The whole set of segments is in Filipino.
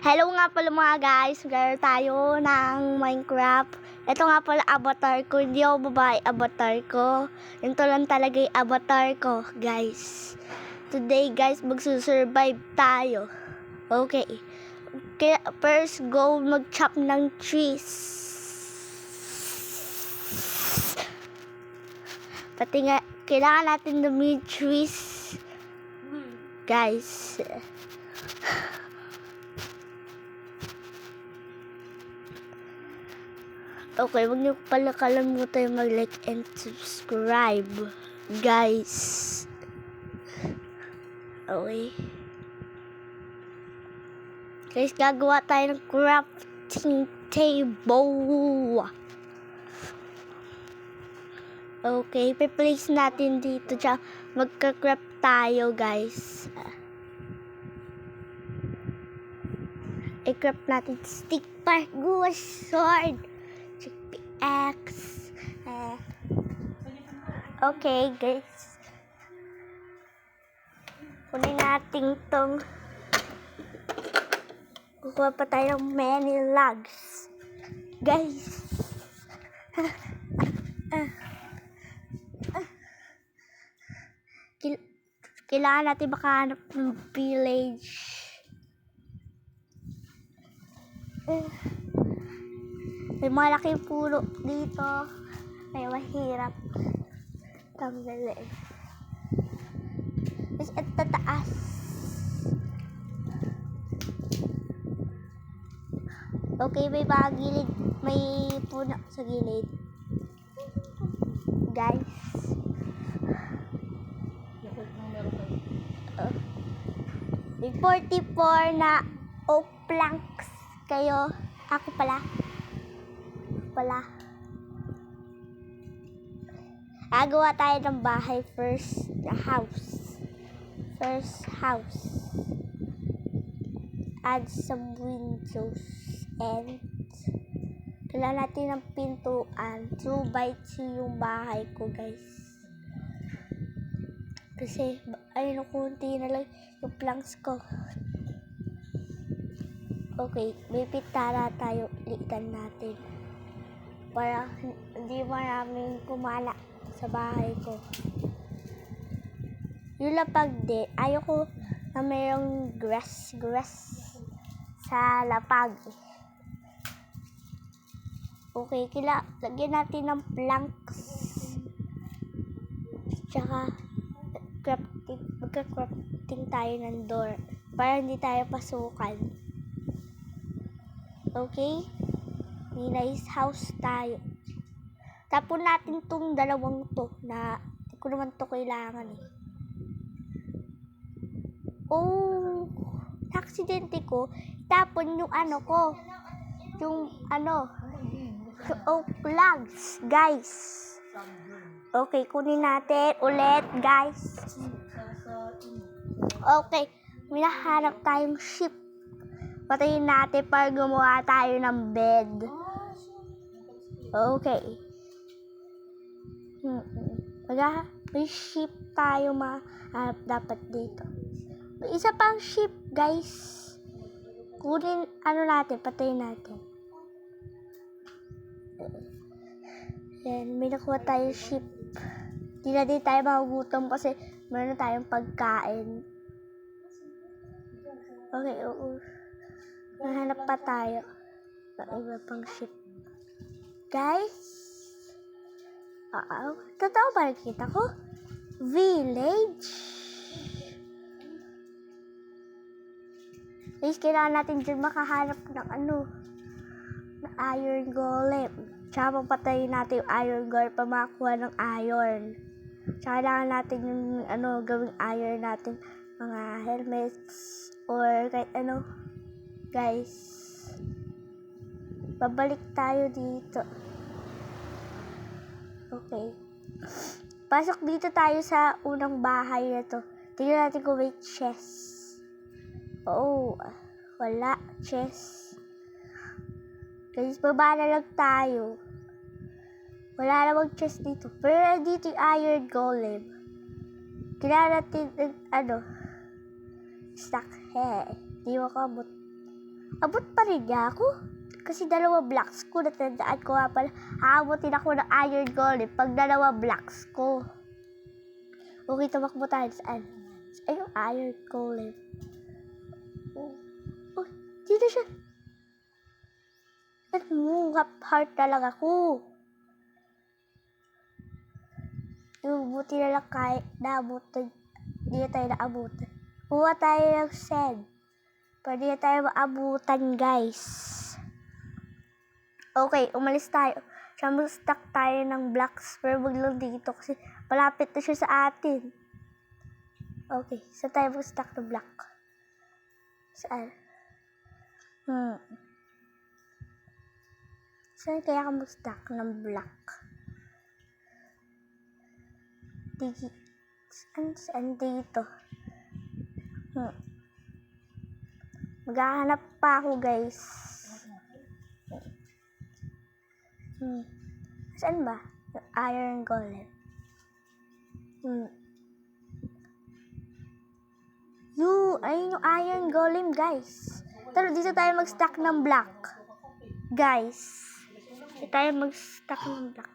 Hello nga pala mga guys, maglaro tayo ng Minecraft. Ito nga pala avatar ko, hindi ako babae avatar ko. Ito lang talaga yung avatar ko, guys. Today guys, magsusurvive tayo. Okay. Kaya first go mag-chop ng trees. Pati nga, kailangan natin dumi trees. Guys. Okay, huwag niyo pala kalimutan mag-like and subscribe, guys. Okay. Guys, gagawa tayo ng crafting table. Okay, i-place natin dito. Tsaka magka-craft tayo, guys. I-craft natin stick, park, sword, pickaxe. Okay, guys. Kunin natin tong. Kukuha pa tayo ng many logs. Guys. Kailangan natin makahanap ng village. May malaking puno dito. May mahirap tanggalin. Tapos ito taas. Okay, may mga gilid. May puno sa gilid. Guys. May 44 na oak planks kayo. Ako pala. Agawa tayo ng bahay first. The house. First house. Add some windows. And kailangan natin ng pintuan. 2x2 yung bahay ko, guys. Kasi, ayun, kunti na lang yung planks ko. Okay, may pitara tayo. Liitan natin. Para hindi maraming kumala sa bahay ko. Yung lapag din. Ayoko na mayroong grass sa lapag. Okay, lagyan natin ng planks. Tsaka, magka-crafting tayo ng door. Para hindi tayo pasukan. Okay? May nice house tayo. Tapon natin tong dalawang to na hindi ko naman to kailangan eh. Oh, aksidente ko. Tapon yung ano ko. Yung ano. Oh, plugs, guys. Okay, kunin natin ulit, guys. Okay, may nahanap tayong ship. Patayin natin para gumawa tayo ng bed. Okay. May ship tayo mahanap dapat dito. May isa pang ship, guys. Kunin, natin, patayin natin. Yan, may nakuha tayo ship. Hindi na din tayo magugutom kasi meron na tayong pagkain. Okay, oo. Nahanap pa tayo ng iba pang ship. Guys? Totoo ba nakita ko? Village? Guys, kailangan natin dyan makahanap ng ng iron golem. Tsaka papatayin natin yung iron golem para makakuha ng iron. Tsaka kailangan natin yung gawing iron natin. Mga helmets or kahit ano. Guys, babalik tayo dito. Okay. Pasok dito tayo sa unang bahay na to. Tingnan natin kung may chest. Oh, wala. Chest. Guys, baba na lang tayo. Wala namang chest dito. Pero dito yung iron golem. Kailangan natin, stack. Di mo kabot. Abot pa rin niya ako. Kasi dalawa blocks ko, natandaan ko nga pala, aabutin ako ng iron golem pag dalawa blocks ko. Okay, tumakbo tayo saan? Ay, yung iron golem. Oh, dito siya. At heart na lang ako. Yung buti na lang kahit naabutan. Hindi na tayo naabutan. Kuha tayo ng sand. Pwede na tayo maabutan, guys. Okay, umalis tayo. Siya mag-stack tayo ng blocks. Pero wag lang dito kasi malapit na siya sa atin. Okay, saan tayo mag-stack ng block? Saan? Saan kaya ka mag-stack ng block? Saan dito? Maghahanap pa ako, guys. Saan ba? Yung iron golem. Ayun yung iron golem, guys. Pero dito tayo mag-stack ng block. Guys. Dito tayo mag-stack ng block.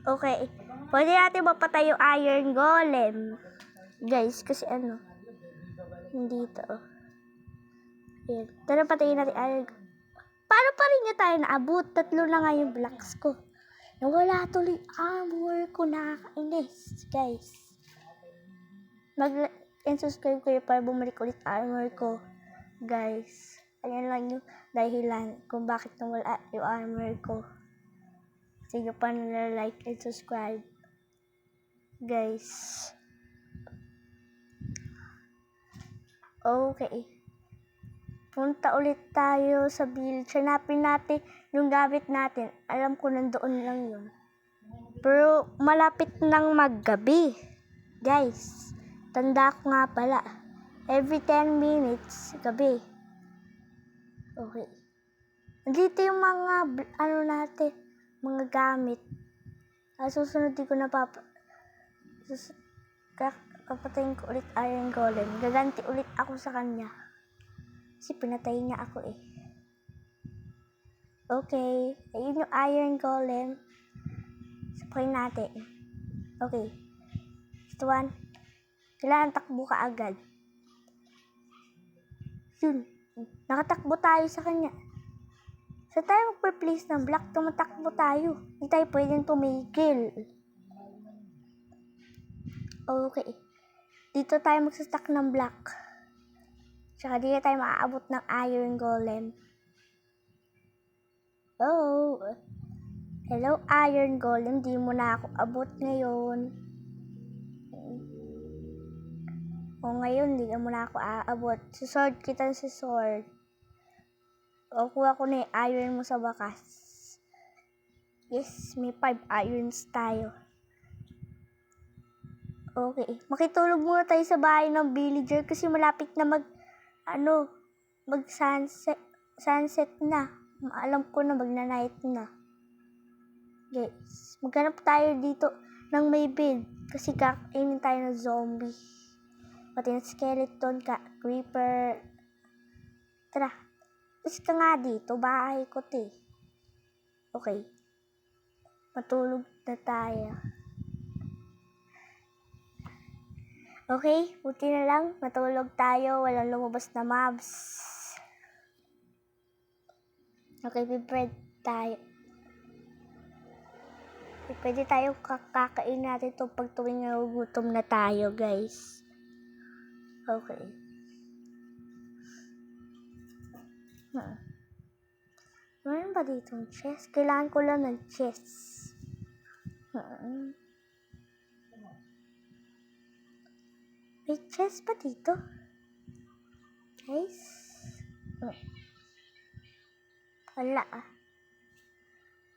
Okay. Pwede natin mapatay yung iron golem. Guys, kasi ano. Hindi ito. Ayan. Tara, patayin natin iron golem. Paano pa rin niya tayo naabot? 3 na nga yung blocks ko. Nawala tuloy armor ko. Nakakainis, guys. Mag-subscribe kayo para bumalik ulit armor ko. Guys. Ayan lang yung dahilan kung bakit nawala yung armor ko. Sige pa na like and subscribe. Guys. Okay. Punta ulit tayo sa village. Hanapin natin yung gamit natin. Alam ko nandoon lang yun. Pero malapit nang maggabi. Guys. Tanda ko nga pala. Every 10 minutes, gabi. Okay. Dito yung mga, natin, mga gamit. Susunod di ko na papatayin ko ulit iron golem. Gaganti ulit ako sa kanya. Kasi pinatay niya ako eh. Okay. Ayun yung iron golem. Sapakin natin. Okay. Ito one. Kailangan takbo ka agad. Yun. Nakatakbo tayo sa kanya. Sa tayo magpa-place ng block, tumatakbo tayo. Hindi tayo pwedeng tumigil. Okay. Dito tayo magsastack ng block. Tsaka dito tayo maaabot ng iron golem. Oh. Hello, iron golem. Di mo na ako abot ngayon. Ngayon, di mo na ako aabot. Si sword kita si sword. O, kuha ko na yung iron mo sa bakas. Yes, may 5 irons tayo. Okay. Makitulog muna tayo sa bahay ng villager kasi malapit na sunset na. Alam ko na magna-night na. Guys, maghanap tayo dito ng may bed kasi kakainin tayo ng zombie. Pati ng skeleton, creeper. Tara. Tapos ka nga dito, bahay ko te. Okay. Matulog na tayo. Okay, buti na lang. Matulog tayo, walang lumabas na mobs. Okay, be-bread tayo. Pwede tayo kakain natin ito pag tuwing nagugutom na tayo, guys. Okay. Meron ba dito ng chest? Kailangan ko lang ng chest. May chest pa dito? Guys? Wala ah.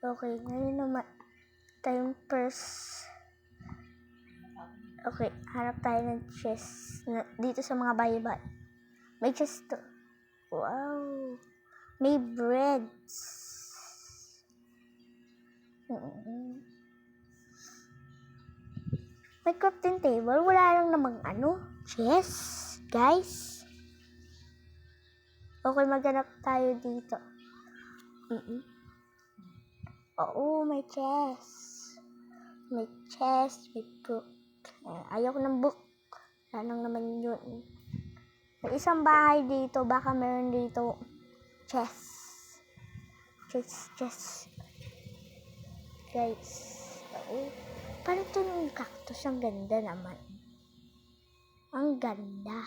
Okay, ngayon naman tayong first. Okay, hanap tayo ng chest dito sa mga baybay. May chest to. Wow. May breads. May crafting table. Wala lang namang chest. Guys. Okay, maghanap tayo dito. Oo, may chest. May chest, may book. Ayoko ng book. Anong naman yun? May isang bahay dito. Baka meron dito chest. Chest. Guys. Oo. Parang ito yung cactus. Ang ganda naman. Ang ganda.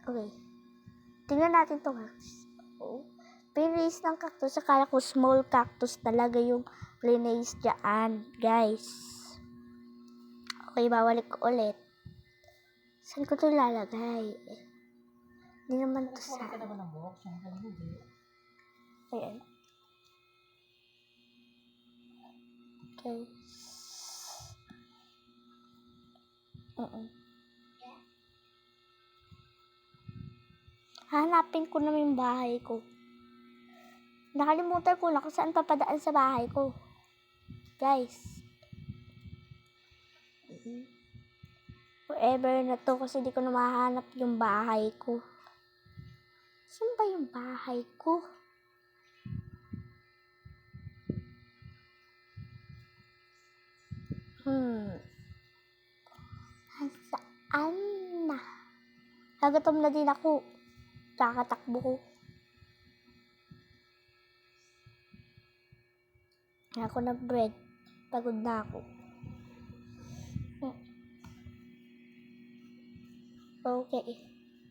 Okay. Tingnan natin itong cactus. Oo. Pinace ng cactus. Akala ko small cactus talaga yung pinace dyan. Guys. Okay, babalik ko ulit. Saan ko ito lalagay? Hindi naman ito sa... Ayan. Okay. Hanapin ko na yung bahay ko. Nakalimutan ko na kung saan papadaan sa bahay ko. Guys. Forever na to kasi di ko na mahanap yung bahay ko. Saan ba yung bahay ko? Saan na? Nagatom na din ako. Kakatakbo ko. Ako na bread. Pagod na ako. Okay.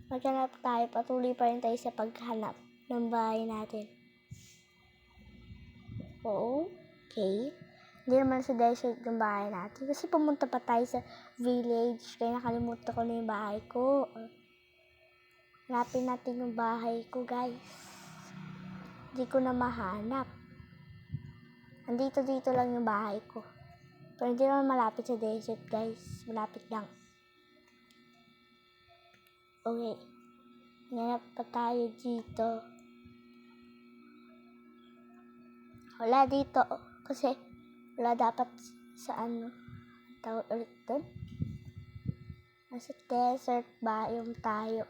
Maghanap tayo. Patuloy pa rin tayo sa paghanap ng bahay natin. Okay. Hindi naman sa desert yung bahay natin. Kasi pumunta pa tayo sa village. Kaya nakalimutan ko na yung bahay ko. Hanapin natin yung bahay ko, guys. Hindi ko na mahanap. Dito lang yung bahay ko. Pero hindi naman malapit sa desert, guys. Malapit lang. Okay. Hanap pa tayo dito. Wala dito. Kasi wala dapat sa tawag ulit doon. Nasa desert biome tayo.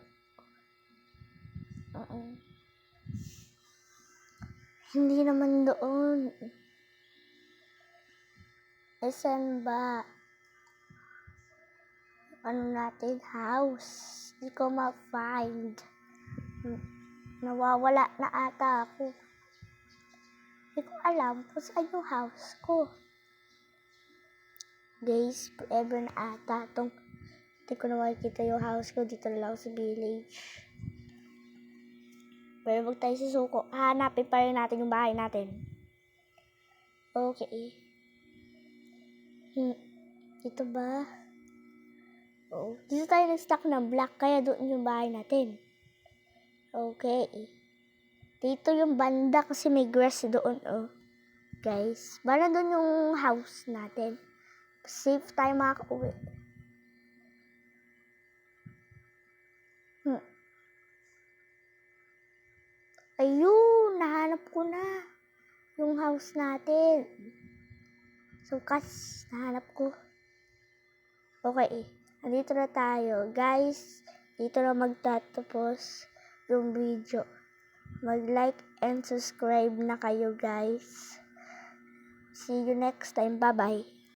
Hindi naman doon. Saan ba? Natin? House. Hindi ko ma-find. Nawawala na ata ako. Hindi ko alam kung saan yung house ko. Guys, forever na ata itong hindi ko na makikita yung house ko. Dito na lang sa village. Pero wag tayo susuko. Hanapin pa rin natin yung bahay natin. Okay. Dito ba? Dito tayo nag-stack ng block. Kaya doon yung bahay natin. Okay. Dito yung banda kasi may grass doon. Guys. Bala doon yung house natin. Safe tayo makaka-uwi. Ayun, nahanap ko na yung house natin. So, nahanap ko. Okay, andito na tayo. Guys, dito na magtatapos yung video. Mag-like and subscribe na kayo, guys. See you next time. Bye-bye.